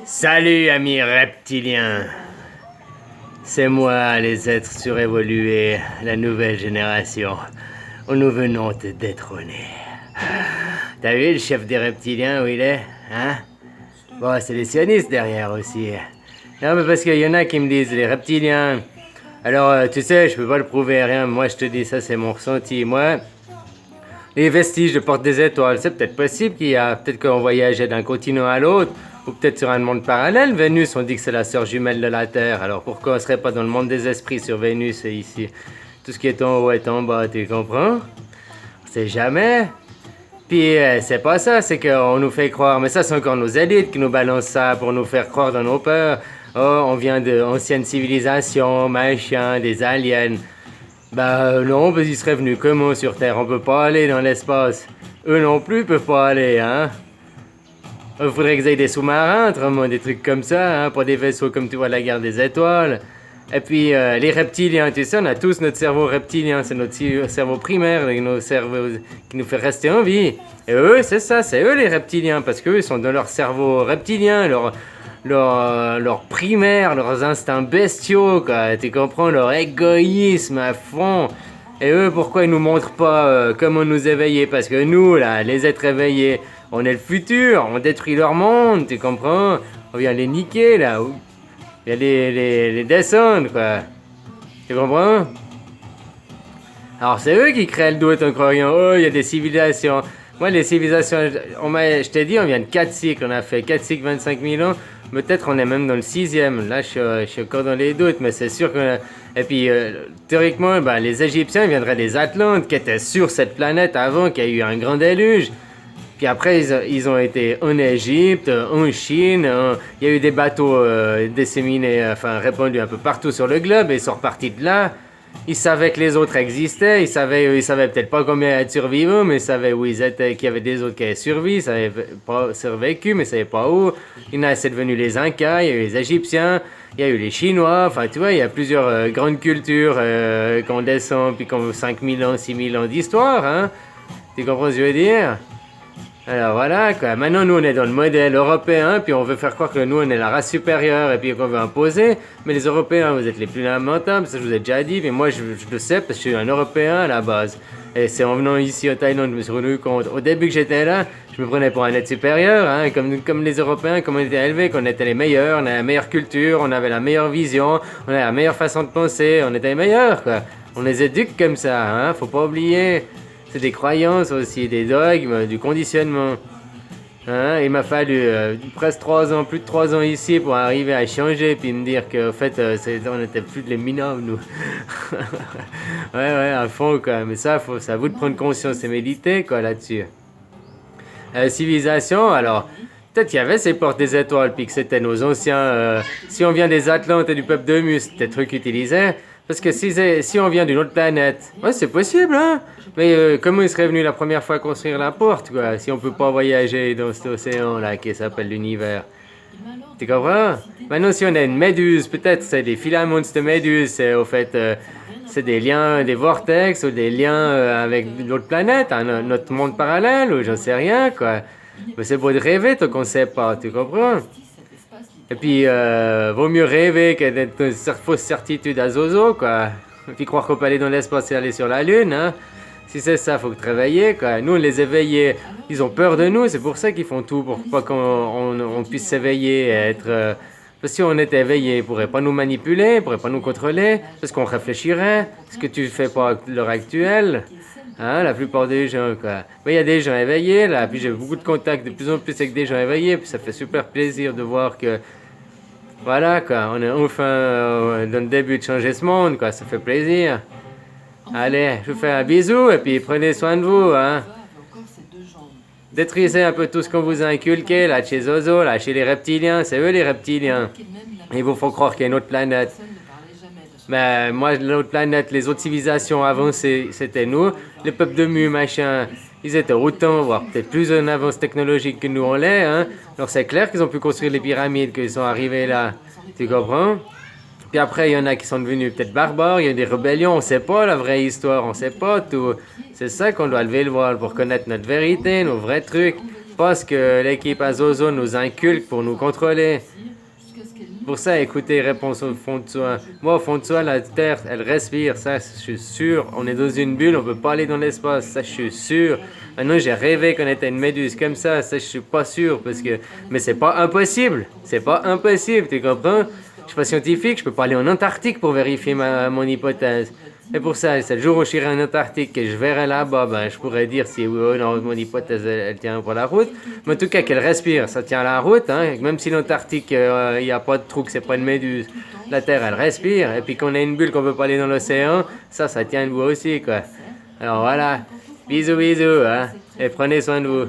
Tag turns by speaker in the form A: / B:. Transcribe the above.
A: Salut amis reptiliens. C'est moi, les êtres surévolués, la nouvelle génération, où nous venons te détrôner. T'as vu le chef des reptiliens où il est, hein? Bon, c'est les sionistes derrière aussi. Non, mais parce qu'il y en a qui me disent, les reptiliens... Alors, tu sais, je peux pas le prouver, rien. Moi, je te dis, ça, c'est mon ressenti. Moi, les vestiges de Porte des Étoiles, c'est peut-être possible qu'il y a... Peut-être qu'on voyageait d'un continent à l'autre, ou peut-être sur un monde parallèle. Vénus, on dit que c'est la sœur jumelle de la Terre. Alors, pourquoi on serait pas dans le monde des esprits sur Vénus et ici? Tout ce qui est en haut est en bas, tu comprends? On sait jamais. Puis, c'est pas ça, c'est qu'on nous fait croire... Mais ça, c'est encore nos élites qui nous balancent ça pour nous faire croire dans nos peurs. Oh, on vient d'anciennes civilisations, machin, des aliens. Bah non, parce qu'ils seraient venus comment sur Terre? On peut pas aller dans l'espace. Eux non plus peuvent pas aller, hein. Il faudrait qu'ils aient des sous-marins, autrement, des trucs comme ça, hein, pas des vaisseaux comme tu vois la guerre des étoiles. Et puis les reptiliens, tu sais, on a tous notre cerveau reptilien, c'est notre cerveau primaire, nos cerveaux qui nous fait rester en vie. Et eux, c'est ça, c'est eux les reptiliens, parce qu'eux, ils sont dans leur cerveau reptilien, leur primaire, leurs instincts bestiaux, quoi. Tu comprends, leur égoïsme à fond. Et eux, pourquoi ils nous montrent pas comment nous éveiller? Parce que nous, là, les êtres éveillés, on est le futur, on détruit leur monde, tu comprends? On vient les niquer, là. On vient les descendre, quoi. Tu comprends? Alors, c'est eux qui créent le doute en croyant, oh, il y a des civilisations. Moi, les civilisations, je t'ai dit, on vient de 4 cycles, on a fait 4 cycles, 25 000 ans. Peut-être on est même dans le 6e. Là, je suis encore dans les doutes, mais c'est sûr que... Et puis, théoriquement, ben, les Égyptiens viendraient des Atlantes qui étaient sur cette planète avant qu'il y ait eu un grand déluge. Puis après, ils ont été en Égypte, en Chine. Il y a eu des bateaux disséminés, enfin répandus un peu partout sur le globe, et ils sont repartis de là. Ils savaient que les autres existaient, ils savaient peut-être pas combien être survivants, mais ils savaient où ils étaient, qu'il y avait des autres qui avaient survécu, ils savaient pas survécu, mais ils savaient pas où. Il y en a, c'est devenu les Incas, il y a eu les Égyptiens, il y a eu les Chinois, enfin tu vois, il y a plusieurs grandes cultures qu'on descend, puis qu'on 5000 ans, 6000 ans d'histoire, hein. Tu comprends ce que je veux dire? Alors voilà, quoi. Maintenant nous on est dans le modèle européen, puis on veut faire croire que nous on est la race supérieure et puis qu'on veut imposer. Mais les Européens, vous êtes les plus lamentables, ça je vous ai déjà dit, mais moi je le sais parce que je suis un Européen à la base. Et c'est en venant ici au Thaïlande que je me suis rendu compte. Au début que j'étais là, je me prenais pour un être supérieur, hein, comme les Européens, comme on était élevés, qu'on était les meilleurs, on avait la meilleure culture, on avait la meilleure vision, on avait la meilleure façon de penser, on était les meilleurs, quoi. On les éduque comme ça, hein, faut pas oublier. C'est des croyances aussi, des dogmes, du conditionnement. Hein? Il m'a fallu presque 3 ans, plus de 3 ans ici pour arriver à changer puis me dire qu'en fait, on n'était plus de les minables, nous. Ouais, à fond, quoi. Mais ça, c'est à vous de prendre conscience et méditer, quoi, là-dessus. Civilisation, alors, peut-être qu'il y avait ces portes des étoiles, puis que c'était nos anciens... si on vient des Atlantes et du peuple de Mus, c'était trucs utilisés. Parce que si on vient d'une autre planète, ouais, c'est possible, hein. Mais comment ils seraient venus la première fois construire la porte, quoi, si on peut pas voyager dans cet océan-là qui s'appelle l'univers? Tu comprends? Maintenant, si on a une méduse, peut-être c'est des filaments de méduse, c'est au fait, c'est des liens, des vortex ou des liens avec d'autres planètes, notre monde parallèle, ou j'en sais rien, quoi. Mais c'est beau de rêver tant qu'on sait pas, tu comprends? Et puis, vaut mieux rêver que d'être une fausse certitude à zozo, quoi. Et puis croire qu'on peut aller dans l'espace et aller sur la Lune, hein. Si c'est ça, faut que travailler, quoi. Nous, on les éveillés, ils ont peur de nous, c'est pour ça qu'ils font tout, pour pas qu'on puisse s'éveiller et être... parce que si on était éveillé, ils pourraient pas nous manipuler, ils pourraient pas nous contrôler, parce qu'on réfléchirait, ce que tu fais pas à l'heure actuelle. Hein, la plupart des gens, quoi. Mais il y a des gens éveillés, là, puis j'ai beaucoup de contacts de plus en plus avec des gens éveillés, puis ça fait super plaisir de voir que... Voilà, quoi, on est enfin dans le début de changer ce monde, quoi, ça fait plaisir. Allez, je vous fais un bisou, et puis prenez soin de vous, hein. Détruisez un peu tout ce qu'on vous a inculqué, là, chez Zozo, là, chez les reptiliens, c'est eux les reptiliens. Ils vous font croire qu'il y a une autre planète. Mais moi, l'autre planète, les autres civilisations avancées, c'était nous. Le peuple de Mu, machin, ils étaient autant, voire peut-être plus en avance technologique que nous on l'est, hein. Alors c'est clair qu'ils ont pu construire les pyramides, qu'ils sont arrivés là. Tu comprends? Puis
B: Puis après, il y en a qui sont devenus peut-être barbares, il y a des rébellions, on sait pas la vraie histoire, on sait pas tout. C'est ça qu'on doit lever le voile pour connaître notre vérité, nos vrais trucs. Pas ce que l'équipe Azozo nous inculque pour nous contrôler. Pour ça, écoutez, réponse au fond de soi. Moi, au fond de soi, la Terre, elle respire, ça, je suis sûr. On est dans une bulle, on peut pas aller dans l'espace, ça, je suis sûr. Maintenant, j'ai rêvé qu'on était une méduse comme ça je suis pas sûr, parce que... Mais c'est pas impossible, tu comprends? Je suis pas scientifique, je peux pas aller en Antarctique pour vérifier mon hypothèse. Et pour ça, c'est le jour où je serai en Antarctique et je verrai là-bas, ben, je pourrais dire si oui ou non mon hypothèse elle tient pour la route. Mais en tout cas, qu'elle respire, ça tient la route. Hein. Même si l'Antarctique, il n'y a pas de trou, que c'est pas une méduse, la Terre, elle respire. Et puis qu'on a une bulle qu'on peut pas aller dans l'océan, ça tient debout aussi, quoi. Alors voilà, bisous, bisous, hein, et prenez soin de vous.